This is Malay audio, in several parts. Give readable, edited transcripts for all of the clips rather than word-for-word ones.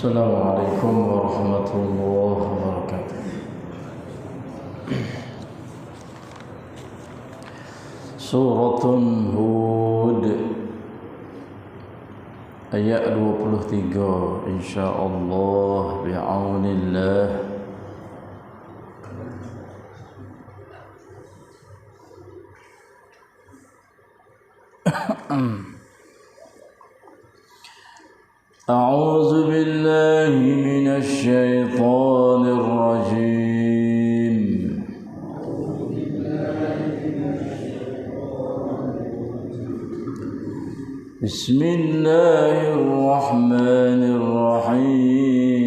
Assalamualaikum warahmatullahi wabarakatuh. Suratun Hud ayat 23 insyaallah bi'aunillah. أعوذ بالله من الشيطان الرجيم. بسم الله الرحمن الرحيم.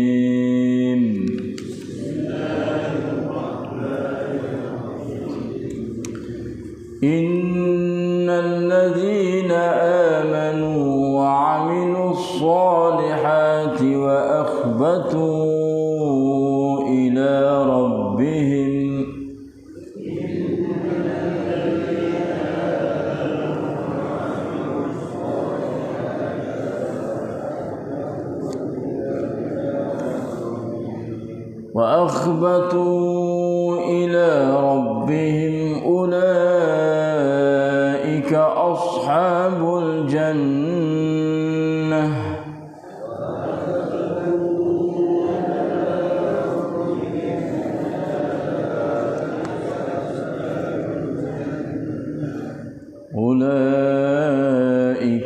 إن الذين آمنوا وعملوا الصالحات وأخبتوا إلى ربهم أولئك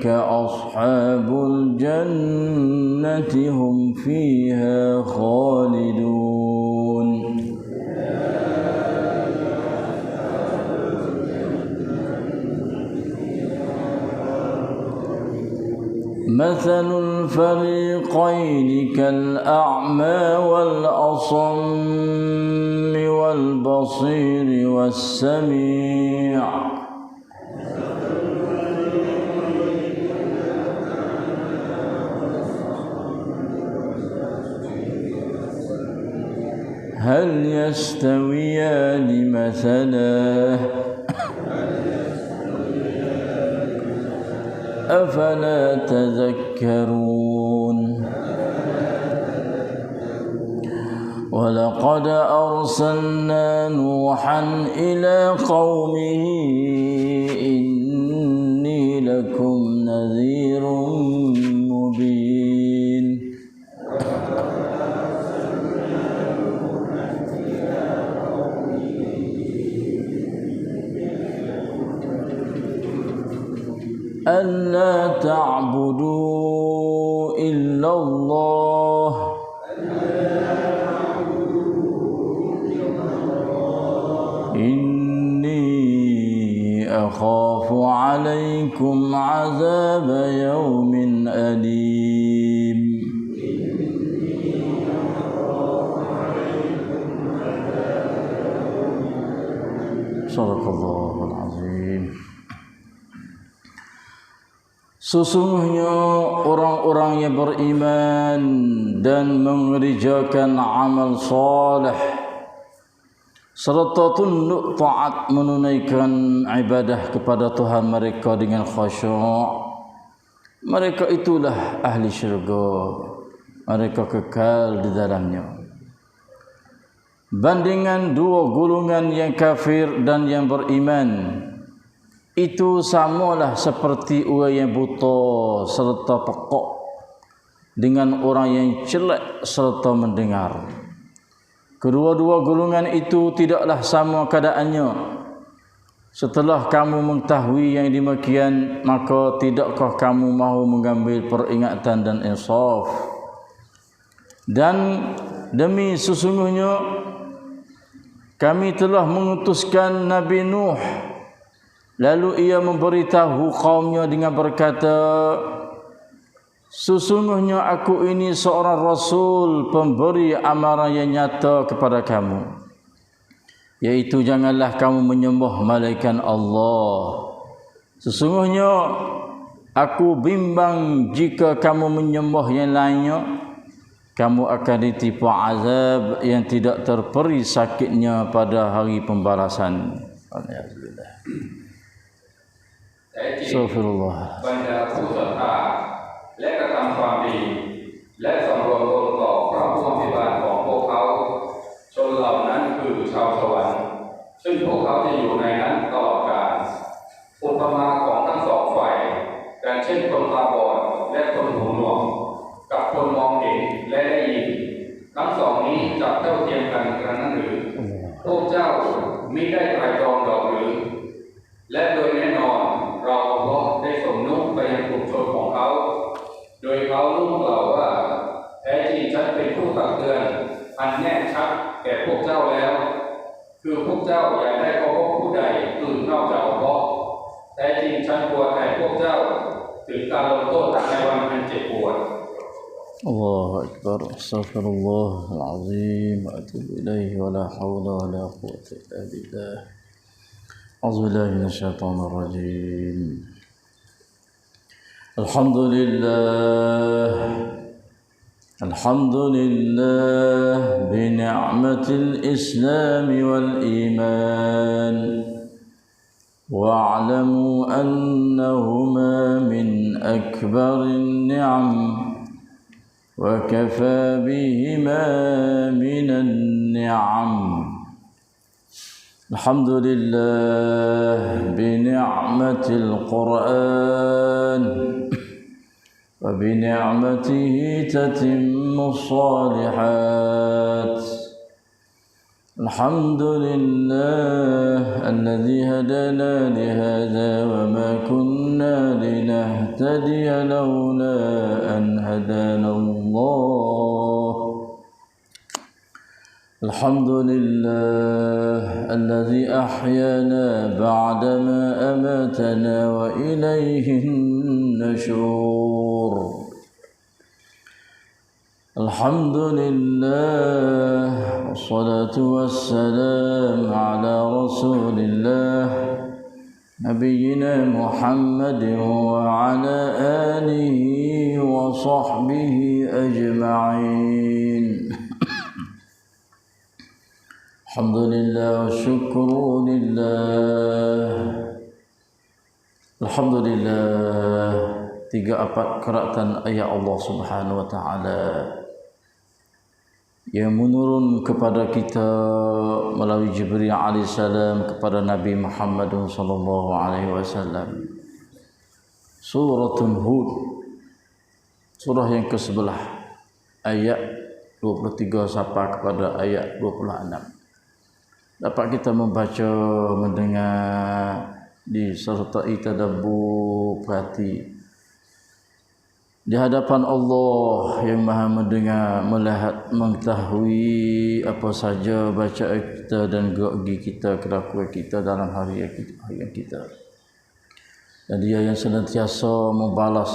أصحاب الجنة هم فيها خالدون. مثل الفريقين كالأعمى والأصم والبصير والسميع هل يستويان مثلا أفلا تذكرون. ولقد أرسلنا نوحا إلى قومه إني لكم نذير مبين. ألا تعبدوا إلا الله إني أخاف عليكم عذاب يوم أليم. صدق الله العظيم. Sesungguhnya orang-orang yang beriman dan mengerjakan amal saleh serta tunduk taat menunaikan ibadah kepada Tuhan mereka dengan khusyuk, mereka itulah ahli syurga, mereka kekal di dalamnya. Bandingan dua golongan yang kafir dan yang beriman itu samalah seperti orang yang buta serta pekak dengan orang yang celak serta mendengar. Kedua-dua golongan itu tidaklah sama keadaannya. Setelah kamu mengetahui yang demikian, maka tidakkah kamu mahu mengambil peringatan dan insaf? Dan demi sesungguhnya kami telah mengutuskan Nabi Nuh. Lalu ia memberitahu kaumnya dengan berkata, sesungguhnya aku ini seorang rasul pemberi amaran yang nyata kepada kamu, yaitu janganlah kamu menyembah malaikat Allah. Sesungguhnya aku bimbang jika kamu menyembah yang lainnya, kamu akan ditipu azab yang tidak terperi sakitnya pada hari pembalasan. Alhamdulillah. Astagfirullah. บรรดาผู้ศรัทธาและกระทำความดี และสำรวมตนต่อพระผู้อภิบาลของพวกเขาชนเหล่านั้นคือชาวสวรรค์ซึ่งพวกเขาจะอยู่ในนั้นตลอดกาลอุปมาของทั้งสองฝ่ายดังเช่นคนตาบอดและคนหูหนวกกับคนมองเห็นและได้ยินทั้งสองนี้จะเท่าเทียมกันกระนั้นหรือพวกเจ้ามิได้ไตร่ตรองดอกหรือและโดยแน่นอนเราก็ได้ส่งนุ่งไปยังกลุ่มชนของเขาโดยเขานุ่งกล่าวว่าแท้จริงฉันเป็นผู้ตักเตือนอันแน่ชัดแก่พวกเจ้าแล้วคือพวกเจ้าอย่าได้เคารพผู้ใดอื่นนอกจากอัลเลาะห์แท้จริงฉันกลัวแทนพวกเจ้าถึงการลงโทษในวันอันเจ็บปวด الله أكبر استغفر الله العظيم وأتوب إليه ولا حول ولا قوة إلا بالله أعوذ بالله من الشيطان الرجيم الحمد لله بنعمة الإسلام والإيمان واعلموا أنهما من أكبر النعم وكفى بهما من النعم الحمد لله بنعمة القرآن وبنعمته تتم الصالحات الحمد لله الذي هدانا لهذا وما كنا لنهتدي لولا أن هدانا الله الحمد لله الذي أحيانا بعدما أماتنا وإليه النشور الحمد لله والصلاة والسلام على رسول الله نبينا محمد وعلى آله وصحبه أجمعين الحمد لله والشكر لله الحمد لله 3/4 keratan ayat Allah Subhanahu wa taala yang menurun kepada kita melalui Jibril alaihissalam kepada Nabi Muhammad sallallahu alaihi wasallam. Suratun Hud, surah yang ke-11 ayat 23 sampai kepada ayat 26. Dapat kita membaca, mendengar, disertai tadabbur, perhati di hadapan Allah yang Maha mendengar, melihat, mengetahui apa saja bacaan kita dan gerak kita, kelakuan kita dalam hari kita. Dan Dia yang senantiasa membalas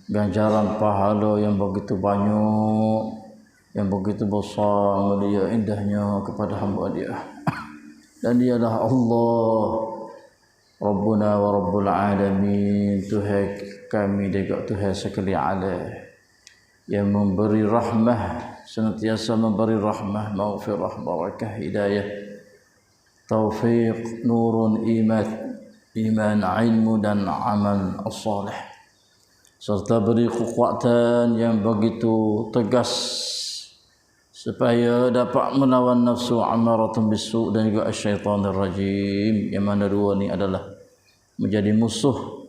ganjaran pahala yang begitu banyak, yang begitu besar, mulia, indahnya kepada hamba Dia. Dan Dialah Allah Rabbuna wa Rabbul Alamin, Tuhan kami dan Tuhan sekalian alam, yang memberi rahmah, senantiasa memberi rahmah, maghfirah, barakah, hidayah, taufiq, nurun, iman, ilmu dan amal as-salih, serta beri kekuatan yang begitu tegas supaya dapat melawan nafsu amaratun bisu' dan juga syaitanir rajim, yang mana dua ni adalah menjadi musuh,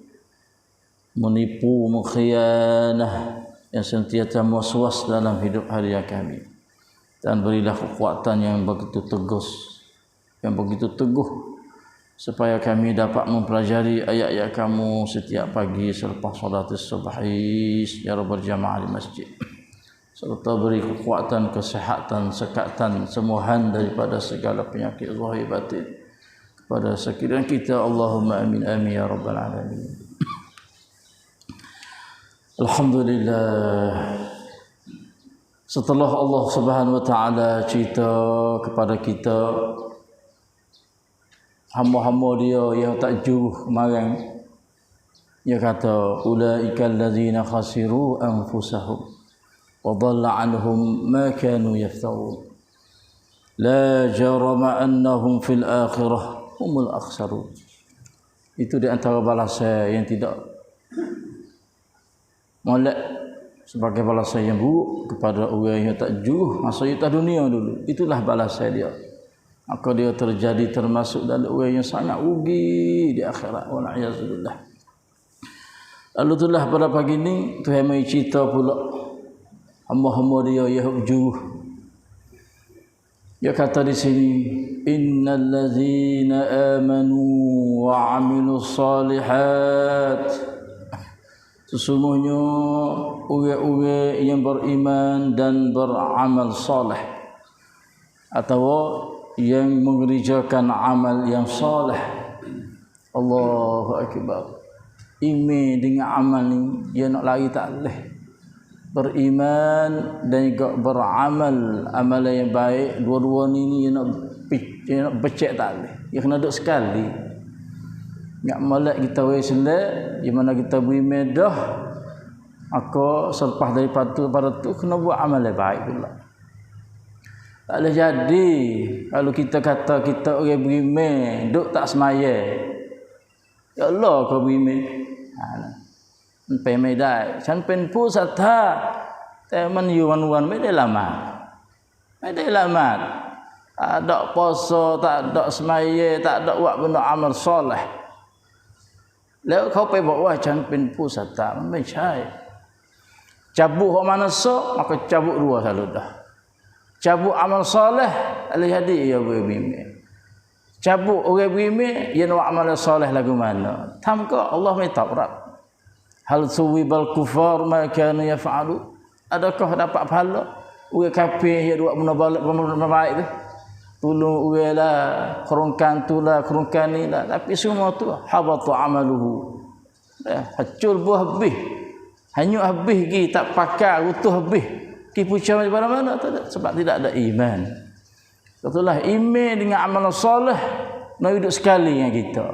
menipu, mengkhianah, yang sentiasa waswas dalam hidup harian kami. Dan berilah kekuatan yang begitu teguh supaya kami dapat mempelajari ayat-ayat kamu setiap pagi selepas solat subuh secara berjamaah di masjid, serta beri kekuatan, kesehatan, sekatan, sembuhan daripada segala penyakit zahir batin kepada sekalian kita. Allahumma amin amin ya rabbal alamin. Alhamdulillah, setelah Allah Subhanahu wa taala cerita kepada kita hamba-hamba Dia yang tak juruh marang, Dia kata ulaikal ladzina khasiru anfusahum wa dhalla anhum ma kanu yaftarun la jarama annahum fil akhirah humul akhsarun. Itu di antara balasan yang tidak molek sebagai balasan yang buruk kepada orang yang tak juruh masa atas dunia dulu. Itulah balasan dia. Maka dia terjadi termasuk dalam orang yang sangat rugi di akhirat. Wal'iyazulillah. Lalu itulah pada pagi ni Tuhan mai cerita pula hamba-hamba dia yang juruh. Dia kata di sini, innal ladzina amanu wa 'amilus shalihat. Sesungguhnya orang-orang yang beriman dan beramal saleh atau yang mengerjakan amal yang saleh. Allahu akbar. Iman dengan amal ni dia nak lari tak boleh. Beriman dan juga beramal amalan yang baik, dua-dua ni dia nak becek tak boleh. Dia kena duduk sekali. Nyak molek kita Islam, di mana kita beriman dah, maka selepas daripada tu kena buat amal yang baik pula. Tak boleh jadi kalau kita kata kita orang beriman duk tak semaya. Ya Allah kau beriman. Penไม่ได้ฉันเป็นผู้ศรัทธาแต่มันอยู่วันๆไม่ได้ละหมาดtak ada puasa tak ada semaya tak ada buat benda amal solehแล้วเขาไปบอกว่าฉันเป็นผู้ศรัทธามันไม่ใช่ cabut hak manusia maka cabut dua selalu dah cabut amal soleh ala jadi ya beriman cabut orang beriman dia nak amal soleh lagu mana tamka Allah mai Taurat. Hal suwibal kufar ma kana yaf'alu. Adakah dapat pahala orang kafir yang buat benda baik tu? Tolong orang lah, kerongkan tu lah, kerongkan ni lah. Tapi semua tu habatu amaluhu. Hacul buah habis. Hanyut habis lagi, tak pakai, utuh habis. Ki puca macam mana tak ada sebab tidak ada iman. Itulah iman dengan amal soleh nak hidup sekali dengan kita.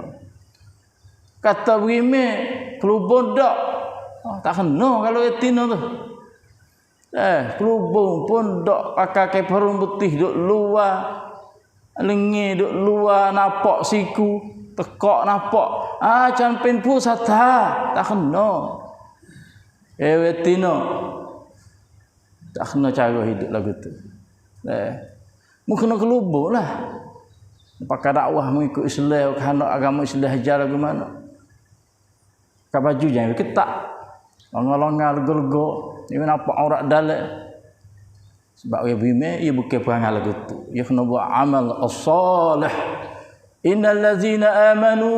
Kata beriman kelubung tak tak kena kalau etina tu kelubung pun tak pakai keperun putih duk luar lengi duk luar nampak siku tekak nampak campin pun satha tak kena etina tak kena cara hidup lagu tu mungkin kena kelubung lah pakai dakwah mengikut Islam kerana agama Islam ajar lagu mana. Kau baju jangan ketak. Longa-longa lego-lego. Ini nampak aurat dalam. Sebab dia beriman, ia bukan perangai lagu tu. Ia kena buat amal as-salih. Innal ladzina amanu.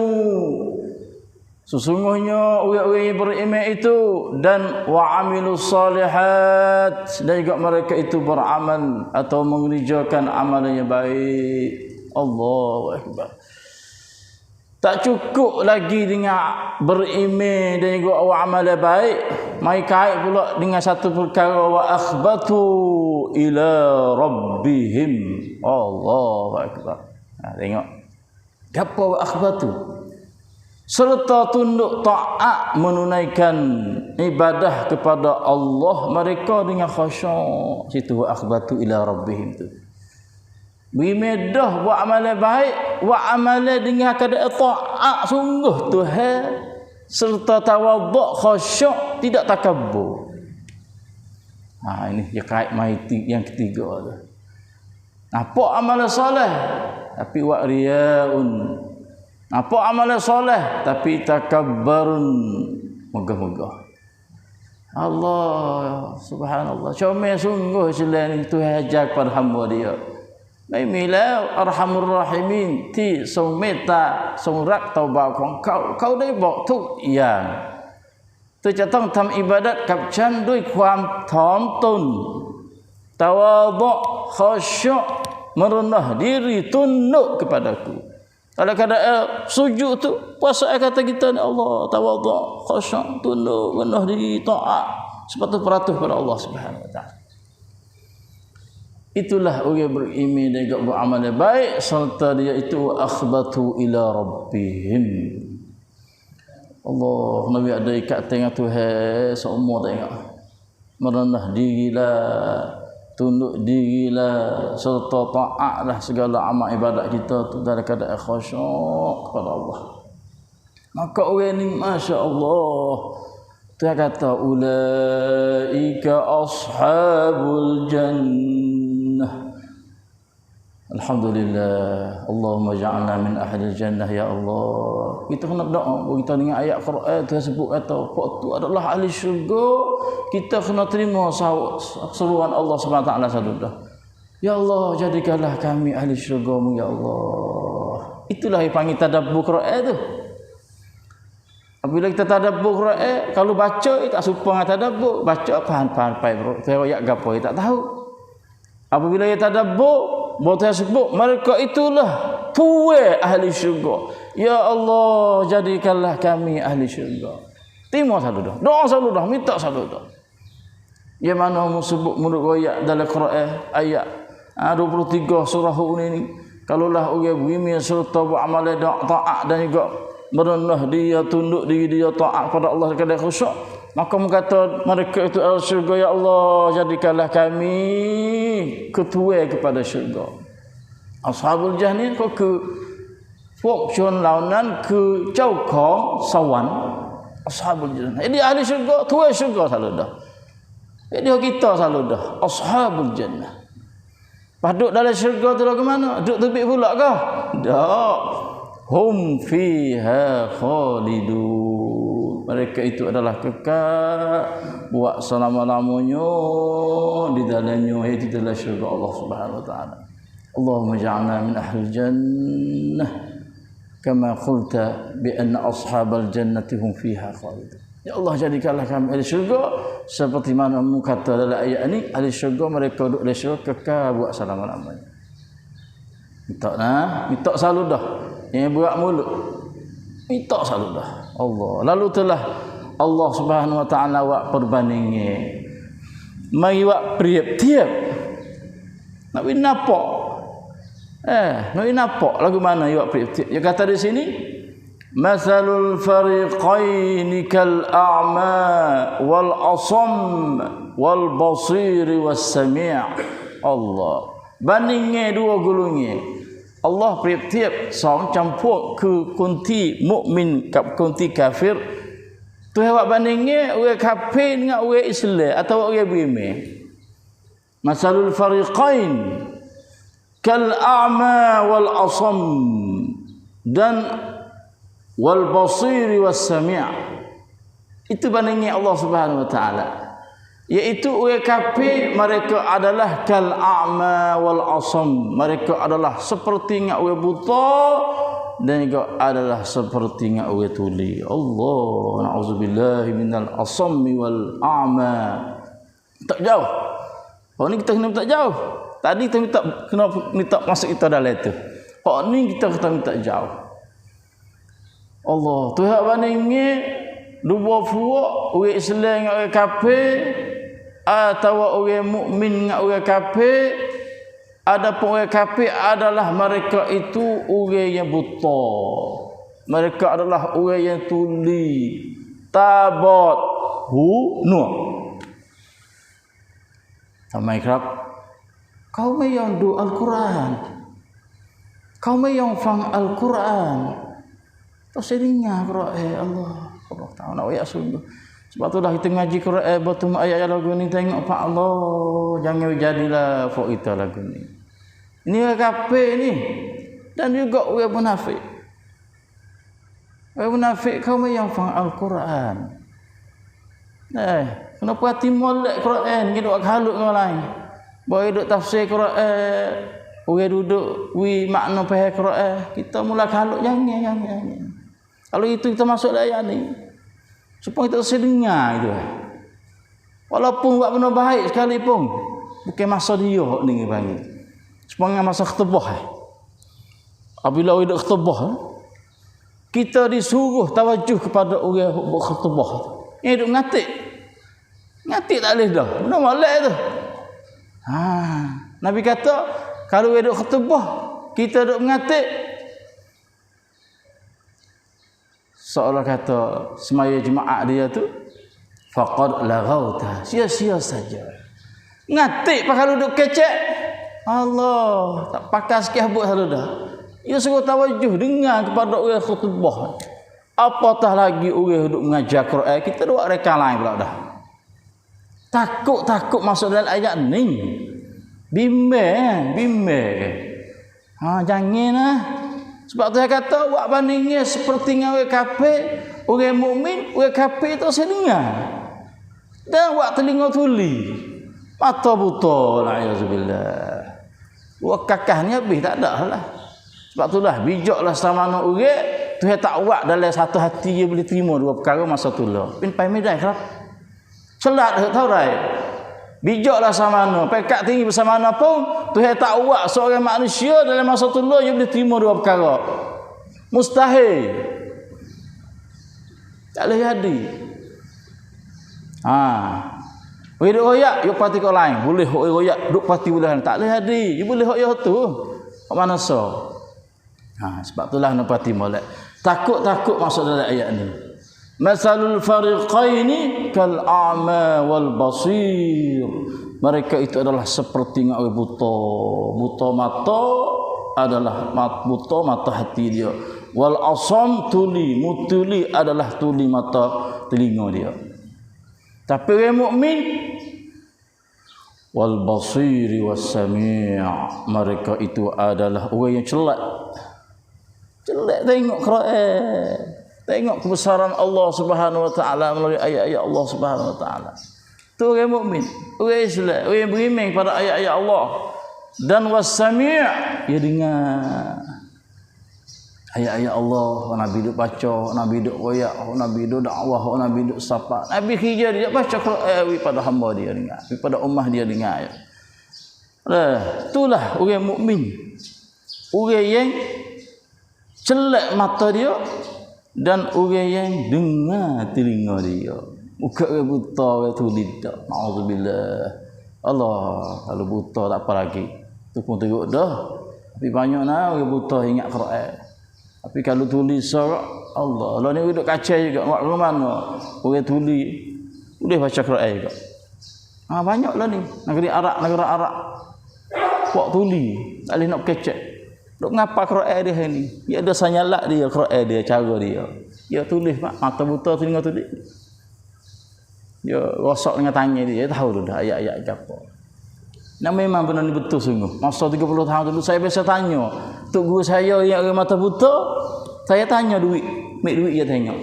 Sesungguhnya orang-orang yang beriman itu dan wa 'amilus shalihat dan juga mereka itu beramal atau mengerjakan amalan yang baik. Allahu akbar. Tak cukup lagi dengan beriman dan juga amal baik. Mai kait pula dengan satu perkara wa akhbatu ila rabbihim. Allahu akbar. Tengok. Apa wa akhbatu? Serta tunduk taat menunaikan ibadah kepada Allah mereka dengan khusyuk. Situ wa akhbatu ila rabbihim tu. Berimedah buat amalan baik, buat amalan dengan keadaan taat sungguh Tuhan serta tawaduk khusyuk tidak takabur. Ini dia kait maiti yang ketiga tu. Nampak amalan soleh tapi wa riyaun. Nampak amalan soleh tapi takabbarun megah-megah. Allah subhanallah. Comel sungguh selain Tuhan ajar kepada hamba dia. Baimilah arhamur rahimin ti song meta song rak tau baoของเขาได้บอกทุกอย่างเธอจะต้องทำอิบาดัตกับฉันด้วยความถ่อมตนตาวาดะคอsyuk merendah diri tunduk kepadaku. Kalau keadaan sujud tu puasa kata kita Allah tawadhu khusyuk tunduk rendah diri taat sepatut patuh pada Allah Subhanahu wa taala. Itulah orang beriman dan juga beramal baik serta dia itu akhbatu ila rabbihim. Allah Nabi ada ikat tengah Tuhan seumur tengok. Merendah dirilah, tunduk dirilah serta taatlah segala amal ibadat kita tu dalam keadaan khusyuk kepada Allah. Maka orang ni masya-Allah Dia kata ulaika ashabul jannah. Alhamdulillah. Allahumma ja'alna min ahlil jannah ya Allah. Kita kena berdoa. Kita dengan ayat Quran tu sebut kata kau tu adalah ahli syurga. Kita kena terima seruan Allah Subhanahu wa taala sadudah. Ya Allah, jadikanlah kami ahli syurga-Mu ya Allah. Itulah yang panggil tadabbur Quran tu. Apabila kita tadabbur Quran, kalau baca tak serupa dengan tadabbur, baca faham-faham pai bro. Teroyak gapo tak tahu. Apabila kita tadabbur, bahawa sebut mereka itulah tuai ahli syurga. Ya Allah, jadikanlah kami ahli syurga. Terima saludah. Doa saludah, minta saludah. Yang mana sebut menurut ayat dalam Quran ayat 23 surah ini. Kalaulah orang beriman serta beramal taat dan juga merendah dia, tunduk diri dia taat kepada Allah sekadar khusyuk, maka kata mereka itu adalah syurga. Ya Allah, jadikanlah kami ketua kepada syurga. Ashabul jannah ko ke phok chon launan ke chau khong sawan. Ashabul jannah ini ahli syurga, tua syurga selalu dah. Jadi kita selalu dah ashabul jannah. Paduk dalam syurga tu lagu mana? Duduk tebik pula ke? Tak. Hum fiha khalidun. Mereka itu adalah kekal buat selama-lamanya di dalamnya, iaitu dalam syurga Allah Subhanahu wa taala. Allahumma ja'alna min ahli jannah kama qulta bi anna ashabal jannati hum fiha khalidun. Ya Allah, jadikanlah kami ahli syurga seperti mana mu kata dalam ayat ini, ahli syurga mereka duduk di syurga kekal buat selama-lamanya. Minta selalu dah. Yang berat mulut minta selalu dah Allah. Lalu telah Allah Subhanahu wa taala buat perbandingan. Mari buat priap-tiap. Nak nampak. Nak nampak lagu mana buat priap-tiap. Dia kata di sini masalul fariqaini kal a'ma wal asam wal basir was sami'. Allah bandingnya dua golongan. Allah priap-tiap song campur ke kunti mukmin kap kunti kafir. Tu awak bandingnya orang kafir dengan orang Islam atau orang beriman. Masalul fariqain kal a'ma wal asam dan wal basir was sami'. Itu bandingnya Allah Subhanahu wa taala. Iaitu orang kafir mereka adalah kal a'ma wal asam, mereka adalah seperti orang buta dan juga adalah seperti orang tuli. Allah, na'udzubillahi minal asami wal a'ma. Tak jauh. Oh ni kita kena tak jauh. Tadi kita kena minta masuk kita dalam itu. Oh ni kita minta jauh. Allah, Tuhan bandingnya dua fuak orang Islam dengan orang kafir atau orang mukmin dengan orang kafir. Adapun orang kafir adalah mereka itu orang yang buta. Mereka adalah orang yang tuli, tabat, nu. Sampai kerap kau yang do Al-Quran. Kau yang faham Al-Quran. Tak seringnya Quran Allah. Allah tahu nak ayat sungguh. Sebab itulah kita ngaji Quran betul ayat lagu ni tengok Pak Allah, jangan jadilah fok kita lagu ni. Ini orang kafir ni dan juga orang munafik. Orang munafik kau yang faham Al-Quran. Kenapa hati molek Quran kita duk halut dengan lain. Boleh duk tafsir Quran, orang duduk wi makna faham Quran, kita mula halut jangan. Kalau itu kita masuk ayat ni, supaya kita sedengar itu. Walaupun buat benda baik sekalipun, bukan masa dia ni panggil. Supaya masa khutbah. Apabila orang duk khutbah, kita disuruh tawajuh kepada orang yang khutbah. Yang duk ngatik. Ngatik tak boleh dah. Benda molek tu. Nabi kata, kalau orang duk khutbah, kita duk ngatik, seolah kata semaya jemaah dia tu faqad laghauta, sia-sia saja. Ngatik pakai duduk kecek. Allah, tak pakai sikit habuk selalu dah. Ia suruh tawajuh dengar kepada orang khutbah. Apatah lagi orang duk mengajar Quran, kita duk reka lain pula dah. Takut masuk dalam ayat ni. Bimbang. Janganlah. Sebab tu saya kata buat bandingnya seperti dengan orang kafir, orang mukmin, orang kafir tu saya dengar. Dan buat telinga tuli. Mata buta la yazubillah. Buat kakahnya habis tak ada lah. Sebab itulah bijaklah sama mana orang Tuhan tak buat dalam satu hati dia boleh terima dua perkara masa tu lah. Pin pai medai kerap. Celat tahu rai. Bijaklah sama mana, pekat tinggi bersama mana pun Tuhan tak buat seorang manusia dalam masa tu lah dia boleh terima dua perkara. Mustahil. Tak boleh jadi. Boleh duk royak, yuk parti kau lain. Boleh royak, duk parti boleh. Tak boleh jadi. Dia boleh royak tu. Kau mana so? Sebab itulah nak parti molek. Takut masuk dalam ayat ni. Masalul fariqaini kal a'ma wal basir. Mereka itu adalah seperti orang buta. Buta mata adalah buta mata hati dia. Wal asam tuli, mutuli adalah tuli mata telinga dia. Tapi orang mukmin wal basiri was sami', mereka itu adalah orang yang celak tengok Quran, tengok kebesaran Allah Subhanahu wa taala melalui ayat-ayat Allah Subhanahu wa taala. Tu orang mukmin, orang Islam, orang yang beriman pada ayat-ayat Allah. Dan was-sami', dia dengar ayat-ayat Allah, Nabi duk baca, Nabi duk royak, Nabi duk dakwah, Nabi duk sapa. Nabi kerja dia baca Quran pada hamba dia dengar, pada ummah dia dengar. Itulah orang mukmin. Orang yang celak mata dia dan orang yang dengar telinga dia. Bukan orang buta, orang tuli tak. Nauzubillah. Allah, kalau buta tak apa lagi. Tu pun teruk dah. Tapi banyak orang buta ingat Quran. Tapi kalau tulis surat Allah ni duduk kacau juga. Mak mana orang tulis boleh baca Quran juga. Banyaklah ni negara Arab. Buat tulis tak boleh nak kecek. Duk ngapa Quran dia ni? Dia ada sanyalat dia Quran dia, cara dia. Dia tulis pak mata buta telinga tulis. Dia rosak dengan tangan dia tahu dah ayat-ayat apa. Nah memang benar ni betul sungguh. Masa 30 tahun dulu saya biasa tanya, tok guru saya yang orang mata buta, saya tanya duit dia tengok.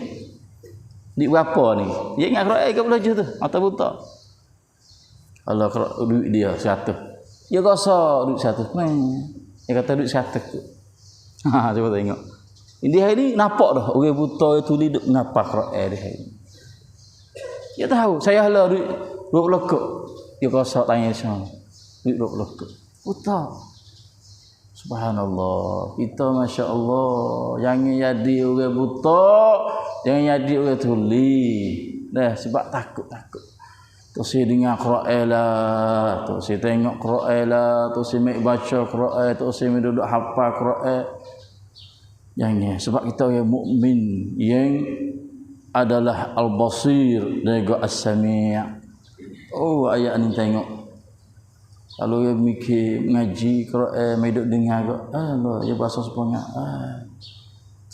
Duit berapa ni? Dia ingat Quran ke belajar tu, mata buta. Kalau duit dia 100. Dia rasa duit 100. Dia kata duit 100 tu. Cuba tengok. Dia hari ni nampak dah orang buta itu duduk ngapa Quran dia hari ni. Dia tahu saya hala duit 20 kek. Dia rasa tanya sama. Duit 20 kek. Buta. Subhanallah. Kita masya-Allah jangan jadi orang buta, jangan jadi orang tuli. Dah sebab takut. Tu si dengar Quran lah, tu si tengok Quran lah, tu si mek baca Quran, tu si mek duduk hafal Quran. Jangan sebab kita orang mukmin yang adalah al-basir dan juga as-sami'. Oh ayat ni tengok. Kalau dia mikir ngaji Quran, mek duduk dengar kok. Allah, dia bahasa sepanjang.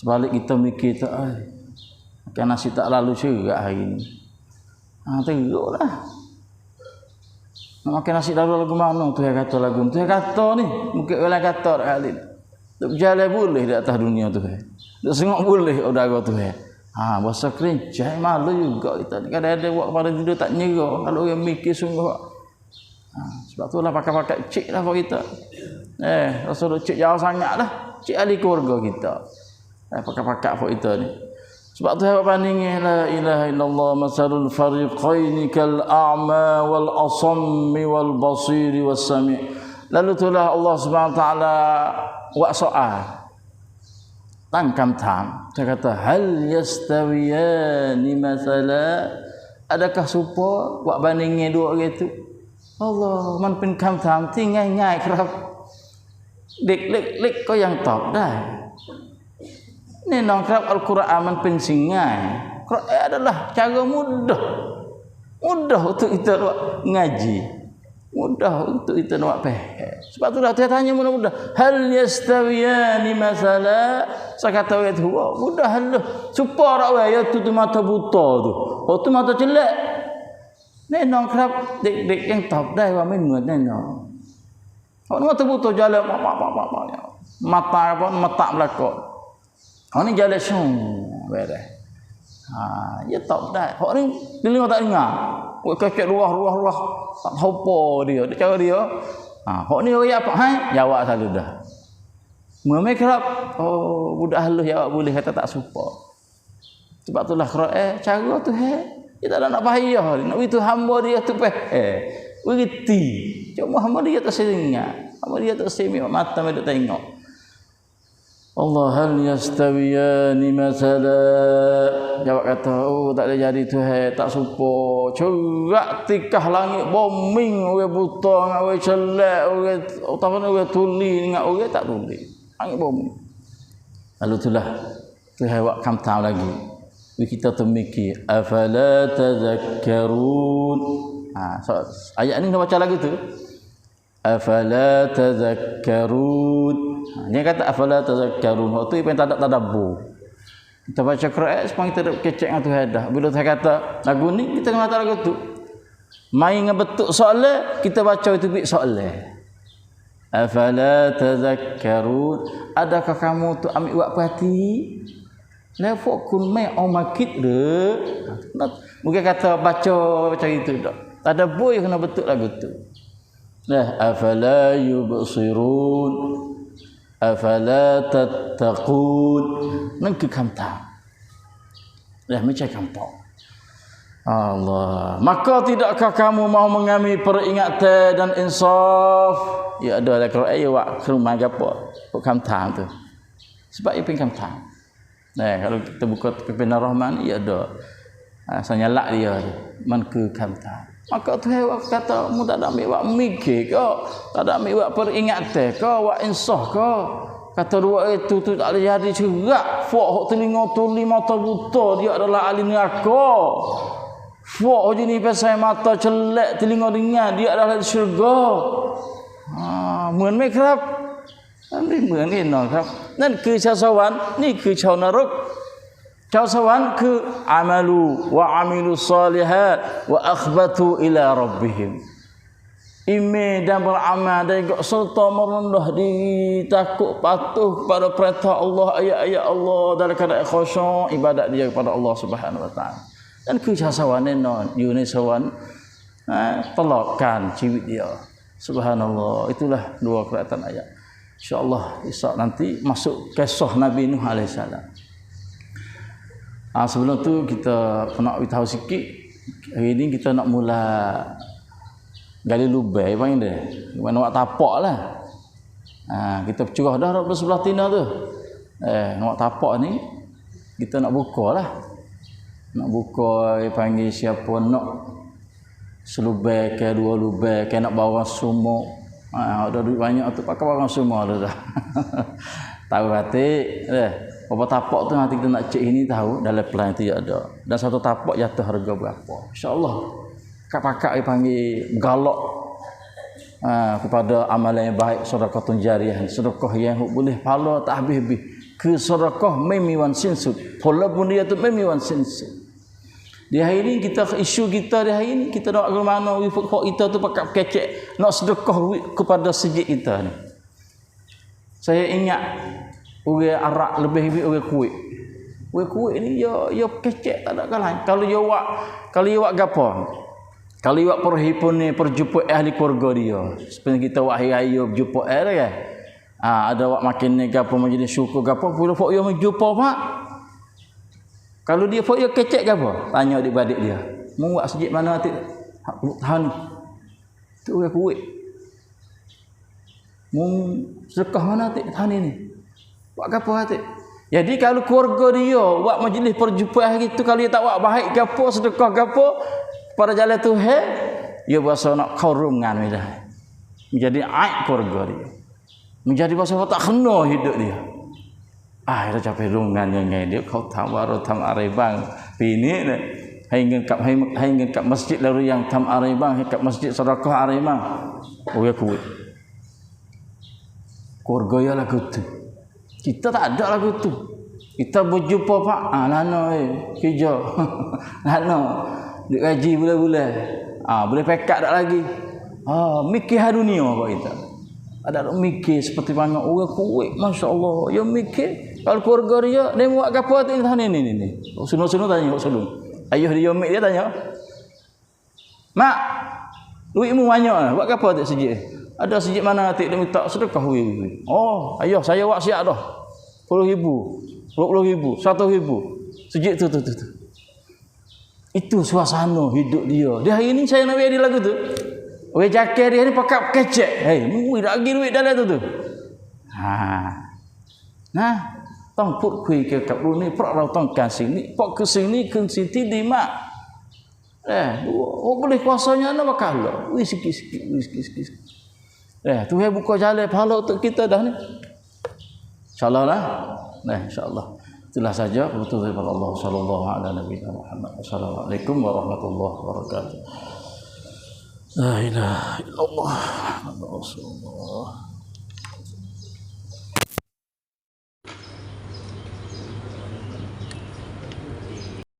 Sebalik kita mikir tak makan nasi tak lalu juga hari ni. Teruklah. Nak makan nasi lalu lagu mana tu yang kata lagu tu yang kata ni mungkin orang kata dak kali. Duk berjalan boleh di atas dunia tu duk sengok boleh udara tu bahasa kerincai malu juga kita ni kadang-kadang buat pada tidur tak nyerah kalau orang mikir sungguh. Sebab tu lah pakai-pakai cik lah kita. Rasa duk cik jauh sangat lah. Cik ahli keluarga kita. Pakai-pakai apa kita ni. Sebab tu saya bandingin la ilaha illallah masalul fariqaini kal a'ma wal asammi wal basiri was sami'. Lalu itulah Allah Subhanahu wa taala buat soal. Tangkam tam. Dia kata hal yastawiyani masala, adakah serupa buat bandingin dua orang itu? Allah man pen kam tam tingง่ายๆครับเด็กเล็กๆก็ยังตอบได้ Ni nongkrap Al-Quran man pen singai. Quran adalah cara mudah untuk kita ngaji. Mudah untuk kita nak faham. Sebab itulah dia tanya mudah-mudah. Hal yastawiyani masala? Saya kata orang tua, mudah lah. Supaya orang ya tu mata buta tu. Oh tu mata jelek. Nenong kerap dik-dik yang top dah wa main muat nenong. Oh mata buta jalan mata apa mata belakang. Oh ni jalan syung beres. Ya top dah. Hok ni telinga tak dengar. Kecek ruah tak tahu apa dia cara dia. Hok ni orang apa? Jawab selalu dah. Mereka kerap budak halus jawab boleh kata tak suka. Sebab itulah cara tu dia tak nak bahaya. Nak itu hamba dia tu beriti. Cuma hamba dia tak seringat. Hamba dia tak semik mata dia tengok. Allah hal yastawiyani masala. Jawab kata, tak ada jadi tu tak supo. Cerak tikah langit bombing orang buta dengan orang celak, orang tuli dengan orang tak tuli. Langit bombing. Lalu itulah tu buat kamtau lagi. Kita temiki afala tazakkarun. Ayat ni kita baca lagu tu. Afala tazakkarun. Dia kata afala tazakkarun. Waktu itu yang tak ada tadabbur. Kita baca Quran supaya kita kecek dengan Tuhan dah. Bila Tuhan kata lagu ni kita kena kata lagu tu. Main ngebetuk soalan, kita baca itu bit soalan. Afala tazakkarun. Adakah kamu tu ambil buat perhati? La fokun mai omakit de. Mungkin kata baca itu dak. Tadabbur kena betul lagu tu. Afala yubsirun. Afala tattaqun. Nang ke kamta. Macam kamta. Allah. Maka tidakkah kamu mau mengambil peringatan dan insaf? Ya ada dalam Quran ya wak rumah gapo. Kok kamta tu. Sebab ia pun kamta. Kalau kita buka Pimpinan Rahman ya ada. Saya nyalak dia tu. Man ke kamta. Maka Tuhan kata, mu tak ada ambil buat mikir ke? Tak ada ambil buat peringatan ke? Buat insaf ke? Kata dua itu tu tak boleh jadi cerak. Fok telinga tuli mata buta, dia adalah ahli neraka. Fok jenis pasal mata celak telinga dengar, dia adalah di syurga. Muen mai kerap. Ni muen ni no kerap. นั่นคือชาวสวรรค์นี่คือชาวนรกชาวสวรรค์คืออามัลูวะอามิลุศอลิฮาตวะอัคบะตูอิลาร็อบบิฮิมiman dan beramal dan juga serta merendah diri takut patuh kepada perintah Allah ayat-ayat Allah dalam keadaan khusyuk ibadat dia kepada Allah Subhanahu wa taala dan kejasawan non Yunusawan telakkan ciwit dia subhanallah itulah dua kelihatan ayat insyaallah esok nanti masuk kisah Nabi Nuh alaihi salam. Sebelum tu kita nak beritahu sikit hari ni kita nak mula gali lubang panggil dia. Mana nak tapak lah. Kita curah dah daripada sebelah tina tu. Nak tapak ni kita nak buka lah. Nak buka panggil siapa nak selubang ke dua lubang ke nak bawa sumur. Ada duit banyak tu pakai bawa sumur dah. Tahu hati berapa tapak tu nanti kita nak cek ini tahu dalam plan itu ada. Dan satu tapak jatuh harga berapa. InsyaAllah. Pakak panggil galak kepada amalan yang baik sedekah jariyah sedekah yang boleh pahala tak habis-habis ke sedekah memiwan sinsut pula pun dia tu memiwan sinsut di hari ini kita isu kita di hari ini kita nak ke mana kita tu pakak kecek nak sedekah kepada sejid kita ni saya ingat orang Arab lebih orang Kuwait ni ya kecek tak ada kalah kalau dia buat gapo kalau awak perhipun ni perjumpa ahli keluarga dia. Seperti kita awak hari-hari berjumpa kan. Ada awak makin ni gapo majlis syukur gapo pula fok yo menjumpa pak. Kalau dia fok yo kecek gapo? Tanya adik-adik dia. Mu buat sejid mana hati tahun ni? Tu orang Kuwait. Mu sedekah mana hati tahun ni? Buat gapo hati? Jadi kalau keluarga dia buat majlis perjumpaan hari tu kalau dia tak buat baik gapo sedekah gapo pada jalan Tuhan, dia bahasa nak korungan menjadi aib keluarga dia. Menjadi bahasa tak kena hidup dia. Dia capek rungan yang dia kau tahu baru tam arebang bini Hai ngin kat masjid lalu yang tam arima, kat masjid sedekah arima. Oh ya kuat. Keluarga ya lagu tu. Kita tak ada lagu tu. Kita berjumpa pak, lana kerja. Lana duk gaji bulan-bulan. Boleh pekat tak lagi. Mikir hal dunia pak kita. Ada mikir seperti mana orang kuat, masya-Allah. Ya mikir kalau keluarga dia buat apa tu ni. Sunung-sunung tanya sunung. Ayuh dia mik dia tanya. Mak, duitmu banyak buat apa tak sejik? Ada sejik mana atik dia minta sedekah we. Oh, ayuh saya buat siap dah. 10,000, 20,000, 1,000. Sejik tu. Itu suasana hidup dia. Dia hari ni saya nak bagi dia lagu tu. Orang jakir dia ni pakai kecek. Mui lagi duit dalam tu. Nah, tong put kui ke kat ni, prak rau tong kan sini, pak ke sini di mak. Boleh kuasanya nak bakal lah. Sikit-sikit. Tu buka jalan pahala untuk kita dah ni. InsyaAllah lah. InsyaAllah. Itulah saja kebetulan daripada Allah sallallahu alaihi Muhammad. Assalamualaikum warahmatullahi wabarakatuh. La ilaha illallah Muhammadur Rasulullah.